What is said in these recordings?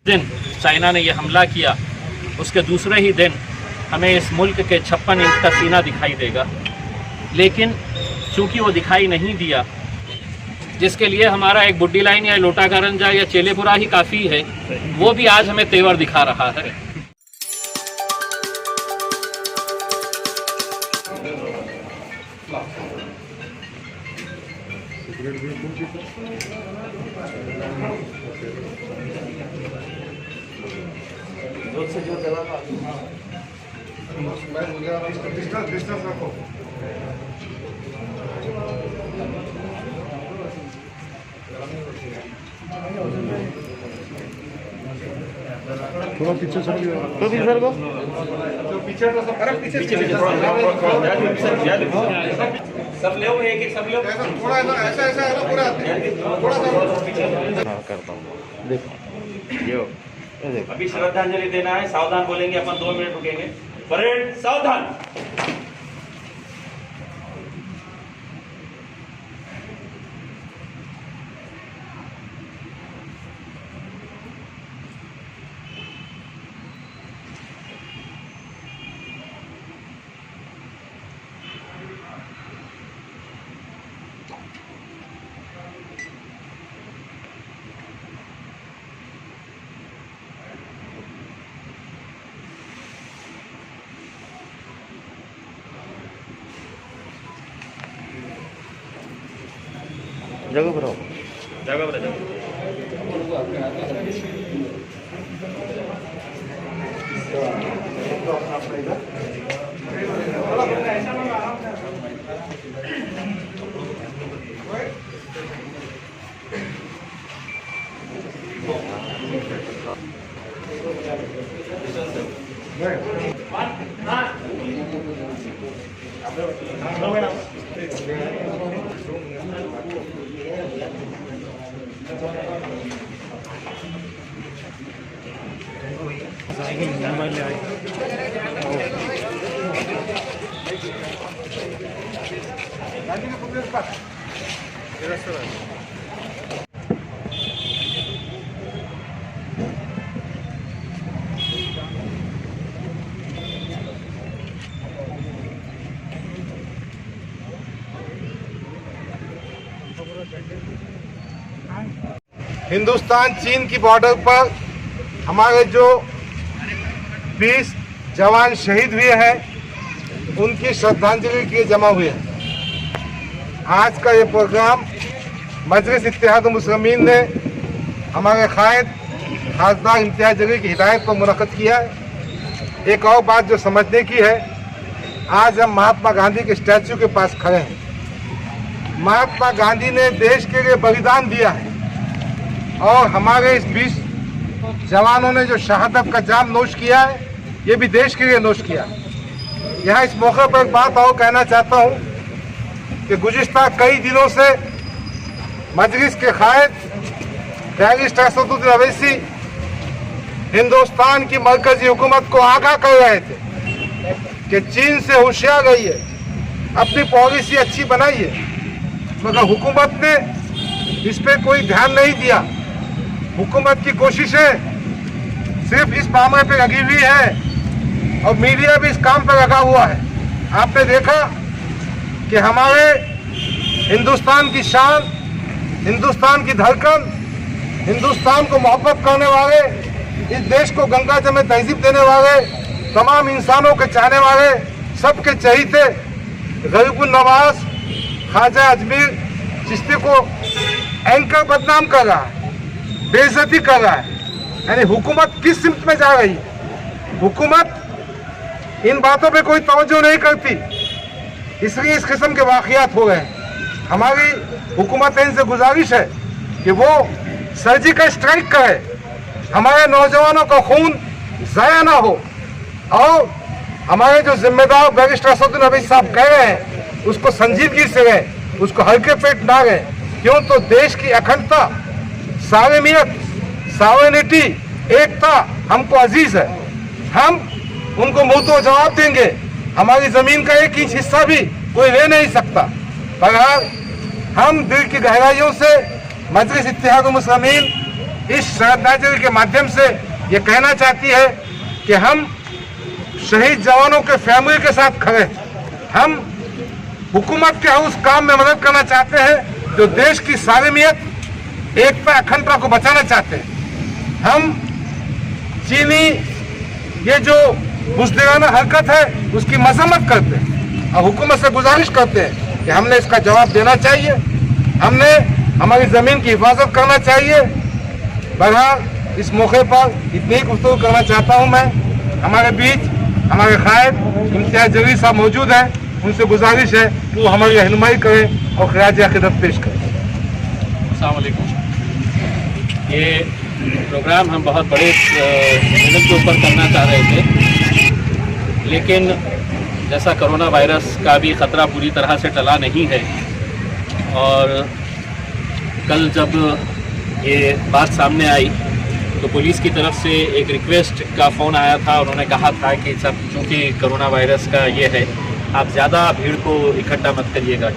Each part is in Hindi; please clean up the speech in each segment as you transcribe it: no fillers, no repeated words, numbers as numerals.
दिन चाइना ने यह हमला किया, उसके दूसरे ही दिन हमें इस मुल्क के 56 इंच का सीना दिखाई देगा, लेकिन चूंकि वो दिखाई नहीं दिया, जिसके लिए हमारा एक बुड्डी लाइन या लोटा कारंजा या चेलेपुरा ही काफ़ी है, वो भी आज हमें तेवर दिखा रहा है। थोड़ा पीछे सर तो भी सर को पीछे सब ले एक सब ले थोड़ा ऐसा है ना पूरा थोड़ा सा हाँ करता हूँ। देखो ये देखो अभी श्रद्धांजलि देना है, सावधान बोलेंगे अपन, 2 मिनट रुकेंगे। परेड सावधान। जगह पर जगह पर हिंदुस्तान चीन की बॉर्डर पर हमारे जो 20 जवान शहीद हुए हैं, उनकी श्रद्धांजलि के लिए जमा हुए हैं। आज का ये प्रोग्राम मजलिस इत्तेहाद मुस्लिमीन ने हमारे कायद खासदार इम्तियाज जलील की हिदायत पर मुनक़्क़द किया है। एक और बात जो समझने की है, आज हम महात्मा गांधी के स्टैचू के पास खड़े हैं। महात्मा गांधी ने देश के लिए बलिदान दिया है और हमारे इस 20 जवानों ने जो शहादत का जाम नोश किया है, ये भी देश के लिए नोश किया। यहाँ इस मौके पर एक बात और कहना चाहता हूँ कि गुज़िश्ता कई दिनों से मजलिस के कायद बैरिस्टर असदुद्दीन अवैसी हिंदुस्तान की मरकजी हुकूमत को आगाह कर रहे थे कि चीन से होशियार रहिए, अपनी पॉलिसी अच्छी बनाइए, मगर हुकूमत ने इस पर कोई ध्यान नहीं दिया। हुकूमत की कोशिशें सिर्फ इस मामले पे लगी हुई है और मीडिया भी इस काम पर लगा हुआ है। आपने देखा कि हमारे हिंदुस्तान की शान, हिंदुस्तान की धड़कन, हिंदुस्तान को मोहब्बत करने वाले, इस देश को गंगा जमुना तहजीब देने वाले, तमाम इंसानों के चाहने वाले, सबके चहीते गरीबुल नवाज ख्वाजा अजमेर चिश्ती को एंकर बदनाम कर रहा है, बेइज्जती कर रहा है। यानी हुकूमत किस सिमत में जा रही है? हुकूमत इन बातों पे कोई तवज्जो नहीं करती, इसलिए इस किस्म के वाक़यात हो रहे हैं। हमारी हुकूमत इनसे गुजारिश है कि वो सर्जिकल स्ट्राइक करे, हमारे नौजवानों का खून ज़ाया ना हो और हमारे जो जिम्मेदार बैरिस्टर असदुद्दीन अवैसी साहब कह रहे हैं उसको संजीदगी से रहे, उसको हल्के पेट ना रहे। क्यों? तो देश की अखंडता, सार्वभौमियत, सॉवरेनिटी, एकता हमको अजीज है। हम उनको मुंह तो जवाब देंगे, हमारी जमीन का 1 इंच हिस्सा भी कोई ले नहीं सकता। पर हम दिल की गहराइयों से मजलिस इत्तेहाद मुस्लिमीन इस श्रद्धांजलि के माध्यम से ये कहना चाहती है कि हम शहीद जवानों के फैमिली के साथ खड़े हैं। हम हुकूमत के उस काम में मदद करना चाहते हैं जो देश की सार्वभौमियत, एकता, अखंडता को बचाना चाहते हैं। हम चीनी ये जो बुज़दिलाना हरकत है उसकी मजम्मत करते हैं और हुकूमत से गुजारिश करते हैं कि हमने इसका जवाब देना चाहिए, हमने हमारी ज़मीन की हिफाजत करना चाहिए। बहरहाल इस मौके पर इतनी ही गुफ्तगू करना चाहता हूँ मैं। हमारे बीच हमारे कायद इम्तियाज़ जलील साहब मौजूद हैं, उनसे गुजारिश है कि वो हमारी रहनुमाई करें और खिराज अक़ीदत पेश करें। अस्सलाम वालेकुम। ये प्रोग्राम हम बहुत बड़े लेवल के ऊपर करना चाह रहे थे, लेकिन जैसा कोरोना वायरस का भी ख़तरा पूरी तरह से टला नहीं है और कल जब ये बात सामने आई तो पुलिस की तरफ से एक रिक्वेस्ट का फ़ोन आया था। उन्होंने कहा था कि सब चूँकि कोरोना वायरस का ये है, आप ज़्यादा भीड़ को इकट्ठा मत करिएगा।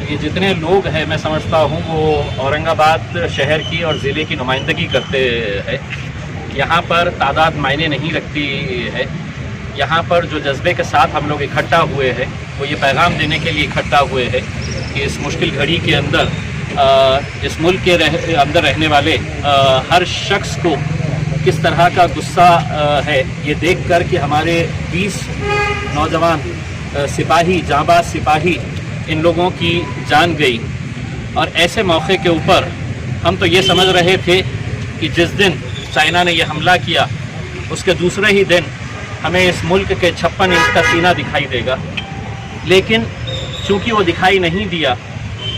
ये जितने लोग हैं मैं समझता हूँ वो औरंगाबाद शहर की और ज़िले की नुमाइंदगी करते हैं। यहाँ पर तादाद मायने नहीं रखती है। यहाँ पर जो जज्बे के साथ हम लोग इकट्ठा हुए हैं वो ये पैगाम देने के लिए इकट्ठा हुए हैं कि इस मुश्किल घड़ी के अंदर इस मुल्क के अंदर रहने वाले हर शख्स को किस तरह का गुस्सा है ये देख कर कि हमारे 20 नौजवान सिपाही, जांबाज सिपाही, इन लोगों की जान गई। और ऐसे मौके के ऊपर हम तो ये समझ रहे थे कि जिस दिन चाइना ने यह हमला किया उसके दूसरे ही दिन हमें इस मुल्क के 56 इंच का सीना दिखाई देगा, लेकिन चूँकि वो दिखाई नहीं दिया,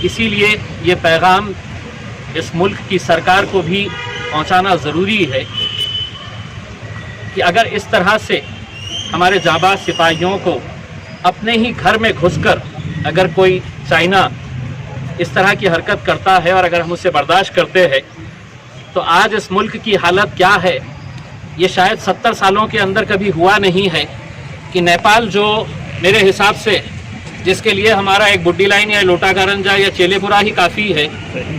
इसीलिए ये पैगाम इस मुल्क की सरकार को भी पहुंचाना ज़रूरी है कि अगर इस तरह से हमारे जाबाज सिपाहियों को अपने ही घर में घुसकर अगर कोई चाइना इस तरह की हरकत करता है और अगर हम उसे बर्दाश्त करते हैं तो आज इस मुल्क की हालत क्या है ये शायद 70 सालों के अंदर कभी हुआ नहीं है कि नेपाल, जो मेरे हिसाब से जिसके लिए हमारा एक बुड्डी लाइन या लोटाकारंजा या चेलेपुरा ही काफ़ी है,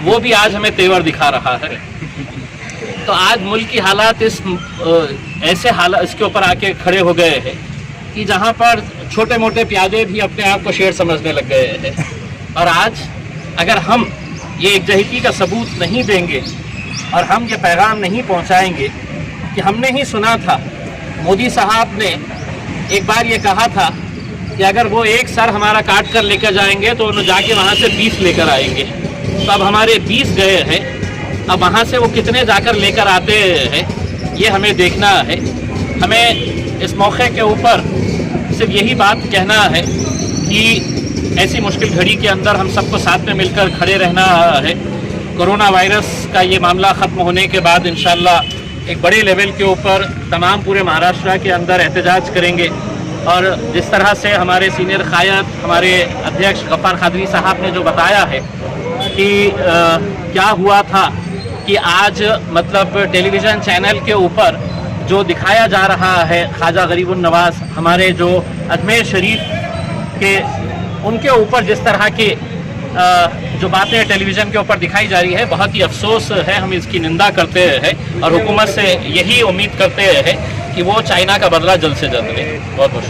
वो भी आज हमें तेवर दिखा रहा है। तो आज मुल्क की हालात ऐसे हालात इसके ऊपर आके खड़े हो गए हैं कि जहाँ पर छोटे मोटे प्यादे भी अपने आप को शेर समझने लग गए हैं। और आज अगर हम ये एकजहती का सबूत नहीं देंगे और हम ये पैगाम नहीं पहुँचाएंगे कि हमने ही सुना था, मोदी साहब ने एक बार ये कहा था कि अगर वो एक सर हमारा काट कर लेकर जाएंगे तो उन्हें जाके वहाँ से 20 लेकर आएंगे। तो अब हमारे 20 गए हैं, अब वहाँ से वो कितने जाकर लेकर आते हैं ये हमें देखना है। हमें इस मौके के ऊपर सिर्फ यही बात कहना है कि ऐसी मुश्किल घड़ी के अंदर हम सबको साथ में मिलकर खड़े रहना है। कोरोना वायरस का ये मामला ख़त्म होने के बाद इंशाल्लाह एक बड़े लेवल के ऊपर तमाम पूरे महाराष्ट्र के अंदर एहतजाज करेंगे। और जिस तरह से हमारे सीनियर कायद, हमारे अध्यक्ष गफ्फार कादरी साहब ने जो बताया है कि क्या हुआ था कि आज मतलब टेलीविज़न चैनल के ऊपर जो दिखाया जा रहा है ख्वाजा गरीबुन नवाज, हमारे जो अजमेर शरीफ के, उनके ऊपर जिस तरह के जो बातें टेलीविज़न के ऊपर दिखाई जा रही है, बहुत ही अफसोस है। हम इसकी निंदा करते हैं और हुकूमत से यही उम्मीद करते हैं कि वो चाइना का बदला जल्द से जल्द ले। बहुत बहुत